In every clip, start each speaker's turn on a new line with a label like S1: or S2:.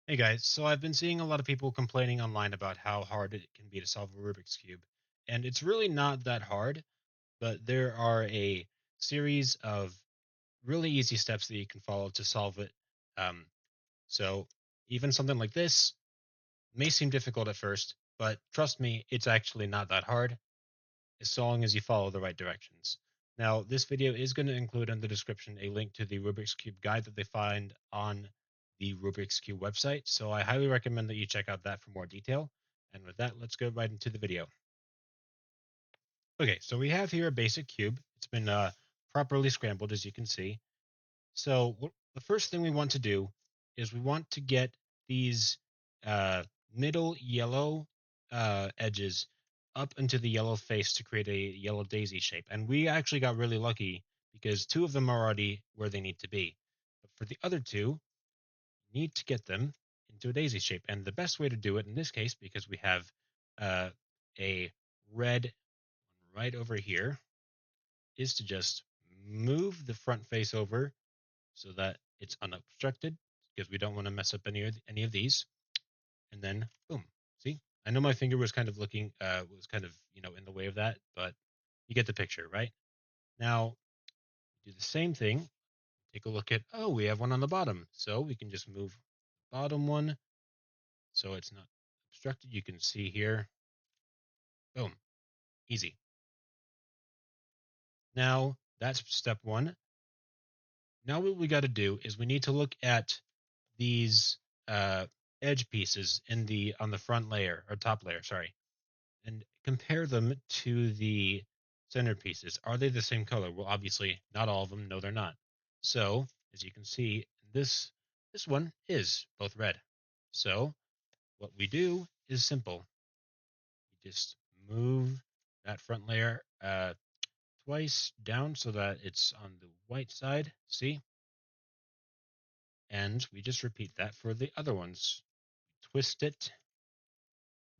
S1: Hey guys, so I've been seeing a lot of people complaining online about how hard it can be to solve a Rubik's Cube. And it's really not that hard, but there are a series of really easy steps that you can follow to solve it. Um, so even something like this may seem difficult at first, but trust me, it's actually not that hard as long as you follow the right directions. Now, this video is going to include in the description a link to the Rubik's Cube guide that they find on the Rubik's Cube website, so I highly recommend that you check out that for more detail. And with that, let's go right into the video. Okay, so we have here a basic cube. It's been properly scrambled, as you can see. So the first thing we want to do is we want to get these middle yellow edges up into the yellow face to create a yellow daisy shape. And we actually got really lucky because two of them are already where they need to be. But for the other two, we need to get them into a daisy shape. And the best way to do it in this case, because we have uh, a red one right over here, is to just move the front face over so that it's unobstructed because we don't want to mess up any of these. And then boom. See? I know my finger was kind of looking was kind of, in the way of that, but you get the picture, right? Now, do the same thing. Take a look at, oh, we have one on the bottom. So we can just move the bottom one so it's not obstructed. You can see here. Boom. Easy. Now, that's step 1. Now what we got to do is we need to look at these uh, edge pieces in the on the front layer or top layer, sorry, and compare them to the center pieces. Are they the same color? Well, obviously, not all of them. No, they're not. So, as you can see, this one is both red. So, what we do is simple. You just move that front layer twice down so that it's on the white side. See? And we just repeat that for the other ones. Twist it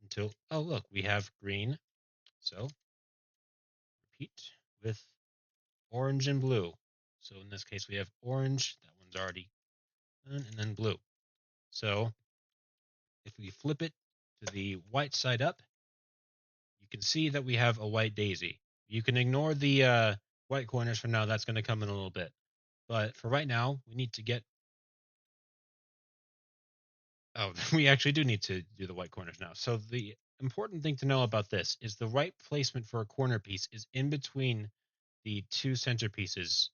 S1: until, oh, look, we have green. So repeat with orange and blue. So in this case, we have orange. That one's already done, and then blue. So if we flip it to the white side up, you can see that we have a white daisy. You can ignore the white corners for now. That's going to come in a little bit. But for right now, we need to get. Oh, we actually do need to do the white corners now. So the important thing to know about this is the right placement for a corner piece is in between the two centerpieces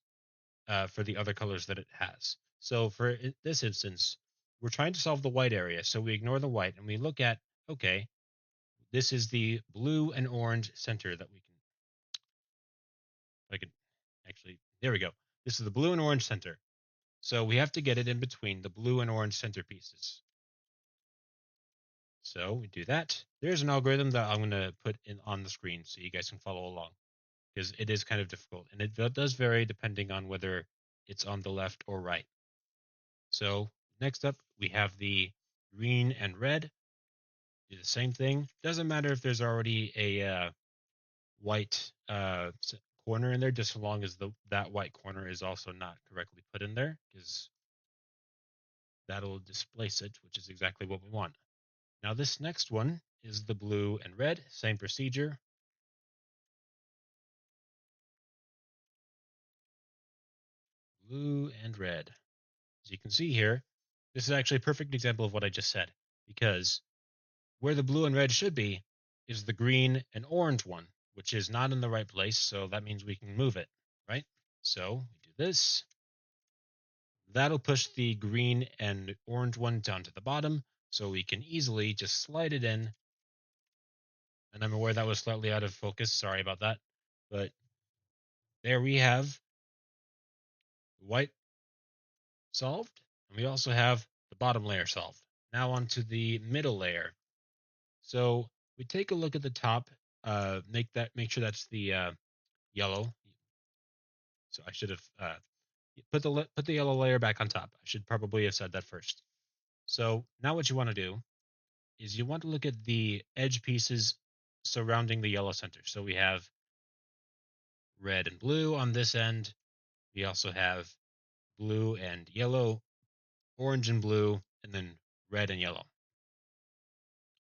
S1: for the other colors that it has. So for this instance, we're trying to solve the white area. So we ignore the white and we look at, okay, this is the blue and orange center that we can, I could actually, there we go. This is the blue and orange center. So we have to get it in between the blue and orange centerpieces. So we do that. There's an algorithm that I'm going to put in on the screen so you guys can follow along because it is kind of difficult and it does vary depending on whether it's on the left or right. So next up, we have the green and red. Do the same thing. Doesn't matter if there's already a white corner in there, just so long as that white corner is also not correctly put in there, because that'll displace it, which is exactly what we want. Now this next one is the blue and red. Same procedure. Blue and red. As you can see here, this is actually a perfect example of what I just said, because where the blue and red should be is the green and orange one, which is not in the right place, so that means we can move it, right? So we do this. That'll push the green and orange one down to the bottom, so we can easily just slide it in. And I'm aware that was slightly out of focus. Sorry about that. But there we have white solved, and we also have the bottom layer solved. Now onto the middle layer. So we take a look at the top, make sure that's the yellow. So I should have put the yellow layer back on top. I should probably have said that first. So now what you want to do is you want to look at the edge pieces surrounding the yellow center. So we have red and blue on this end. We also have blue and yellow, orange and blue, and then red, and yellow.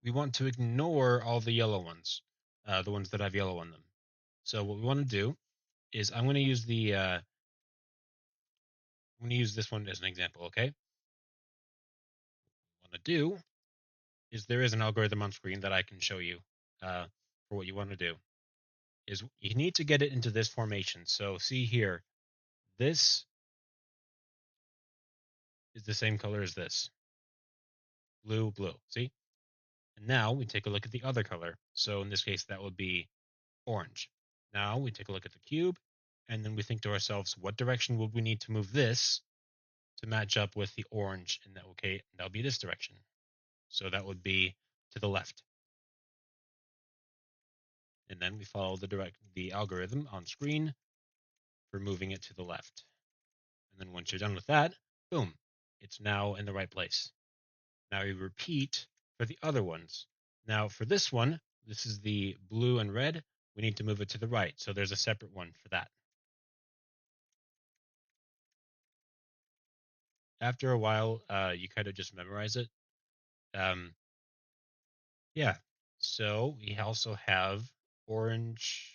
S1: We want to ignore all the yellow ones, the ones that have yellow on them. So what we want to do is I'm going to use this one as an example. Okay, what I want to do is there is an algorithm on screen that I can show you for what you want to do. Is you need to get it into this formation. So see here, this is the same color as this, blue, blue. See? And now we take a look at the other color. So in this case, that would be orange. Now we take a look at the cube, and then we think to ourselves, what direction would we need to move this to match up with the orange? And that okay, that'll be this direction. So that would be to the left. And then we follow the algorithm on screen for moving it to the left. And then once you're done with that, boom, it's now in the right place. Now we repeat for the other ones. Now for this one, this is the blue and red. We need to move it to the right. So there's a separate one for that. After a while, you kind of just memorize it. Um, yeah. So we also have orange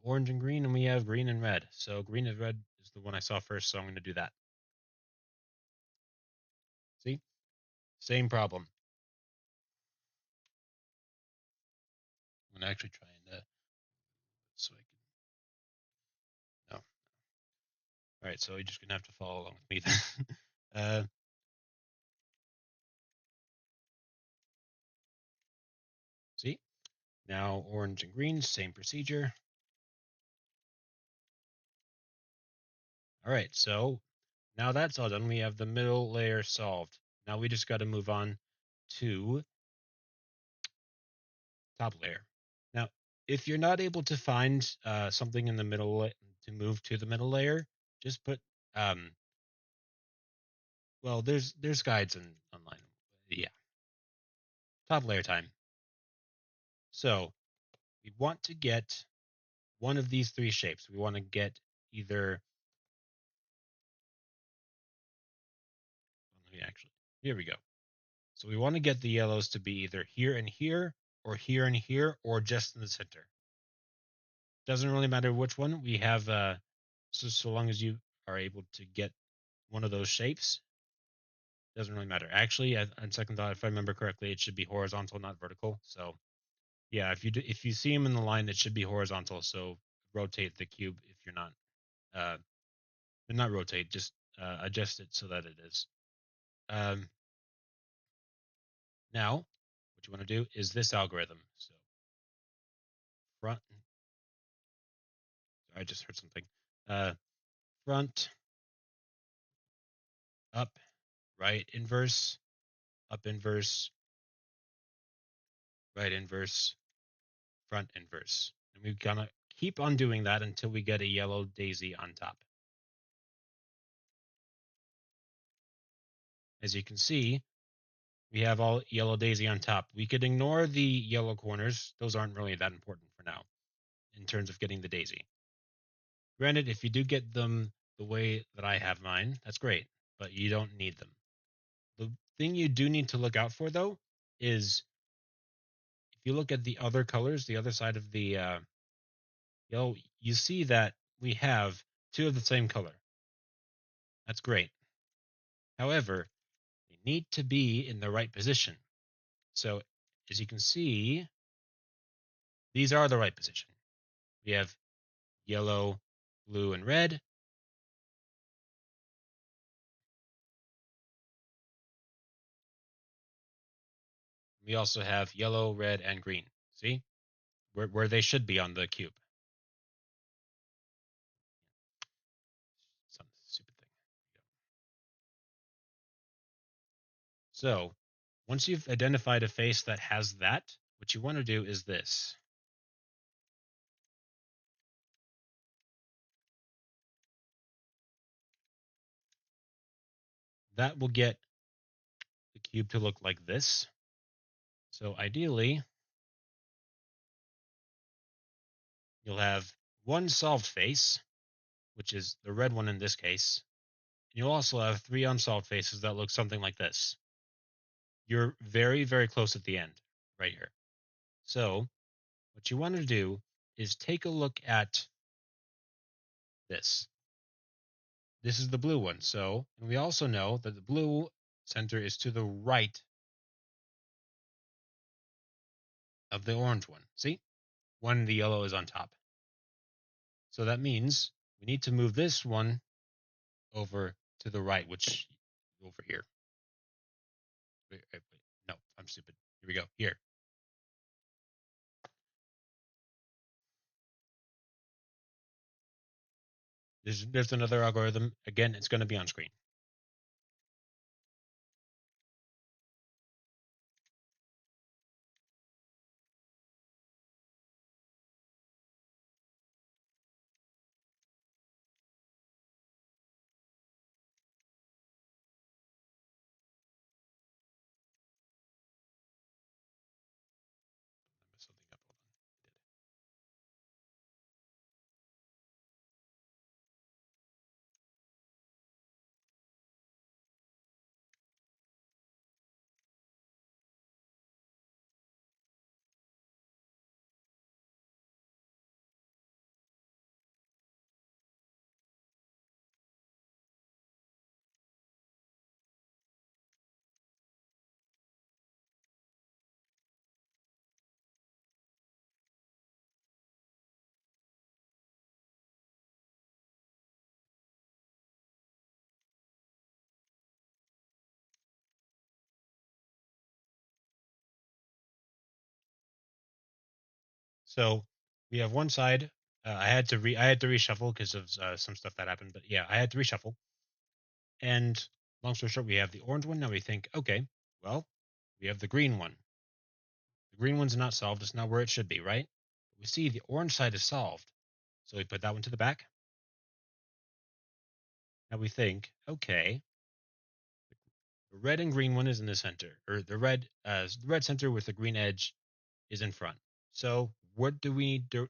S1: orange and green, and we have green and red. So green and red is the one I saw first, so I'm going to do that. See, same problem. I'm going to actually try and so I can. No. All right, so you're just going to have to follow along with me then. See, now orange and green, same procedure. All right, so now that's all done. We have the middle layer solved. Now we just got to move on to top layer. Now, if you're not able to find something in the middle to move to the middle layer, just put well, there's guides online. Yeah, top layer time. So we want to get one of these three shapes. We want to get either. Let me actually. Here we go. So we want to get the yellows to be either here and here, or here and here, or just in the center. Doesn't really matter which one. We have so long as you are able to get one of those shapes, doesn't really matter. Actually, on second thought, if I remember correctly, it should be horizontal, not vertical. So yeah, if you see them in the line, it should be horizontal. So rotate the cube if you're not uh not rotate, just adjust it so that it is. Um, Now what you want to do is this algorithm. So front. I just heard something. Uh, Front, up, right inverse, up inverse, right inverse, front inverse. And we're gonna keep on doing that until we get a yellow daisy on top. As you can see, we have all yellow daisy on top. We could ignore the yellow corners. Those aren't really that important for now in terms of getting the daisy. Granted, if you do get them the way that I have mine, that's great, but you don't need them. The thing you do need to look out for, though, is if you look at the other colors, the other side of the yellow, you see that we have two of the same color. That's great. However, they need to be in the right position. So as you can see, these are the right position. We have yellow, blue, and red. We also have yellow, red, and green. See? Where they should be on the cube. Some stupid thing. So once you've identified a face that has that, what you want to do is this. That will get the cube to look like this. So ideally, you'll have one solved face, which is the red one in this case. And you'll also have three unsolved faces that look something like this. You're very, very close at the end, right here. So what you want to do is take a look at this. This is the blue one. So, and we also know that the blue center is to the right of the orange one. See? When the yellow is on top. So that means we need to move this one over to the right, which over here. Wait. No, I'm stupid. Here we go. Here. There's another algorithm. Again, it's going to be on screen. I messed something up. Hold on. I did. So we have one side. I had to reshuffle because of some stuff that happened. But yeah, I had to reshuffle. And long story short, we have the orange one. Now we think, okay, well, we have the green one. The green one's not solved. It's not where it should be, right? We see the orange side is solved. So we put that one to the back. Now we think, okay, the red and green one is in the center, or the red center with the green edge is in front. So what do we do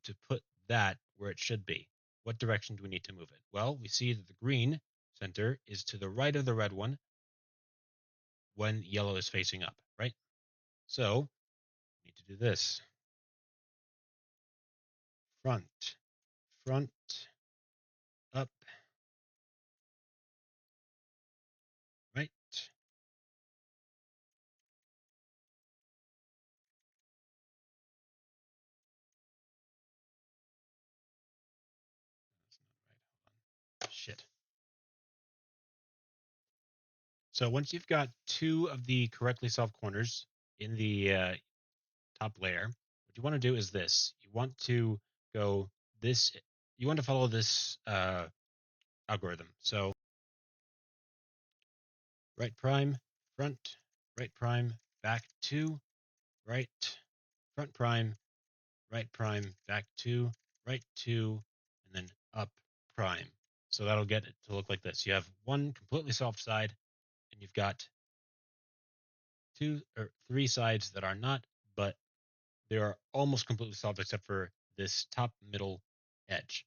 S1: to put that where it should be? What direction do we need to move it? Well, we see that the green center is to the right of the red one when yellow is facing up, right? So we need to do this. Front, front, up, right. That's not right. Hold on. Shit. So once you've got two of the correctly solved corners in the top layer, what you want to do is this. You want to go this, you want to follow this algorithm. So right prime, front, right prime, back two, right, front prime, right prime, back two, right two, and then up prime. So that'll get it to look like this. You have one completely solved side, and you've got two or three sides that are not, but they are almost completely solved except for this top middle edge.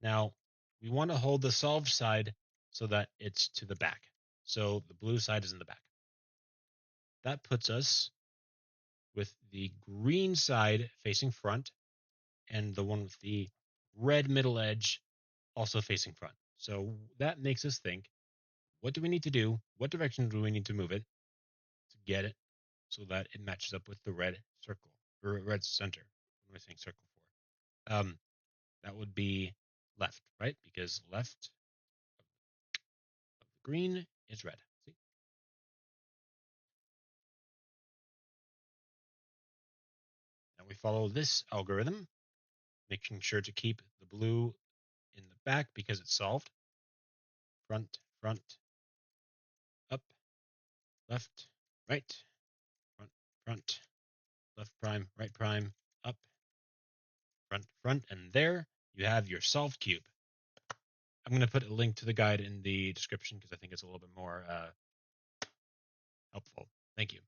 S1: Now, we want to hold the solved side so that it's to the back. So the blue side is in the back. That puts us with the green side facing front and the one with the red middle edge also facing front. So that makes us think, what do we need to do? What direction do we need to move it to get it so that it matches up with the red circle or red center? What am I saying circle for? That would be left, right? Because left of the green is red. See? Now we follow this algorithm, making sure to keep the blue in the back because it's solved. Front, front, up, left, right, front, front, left prime, right prime, up, front, front, and there you have your solved cube. I'm going to put a link to the guide in the description because I think it's a little bit more helpful. Thank you.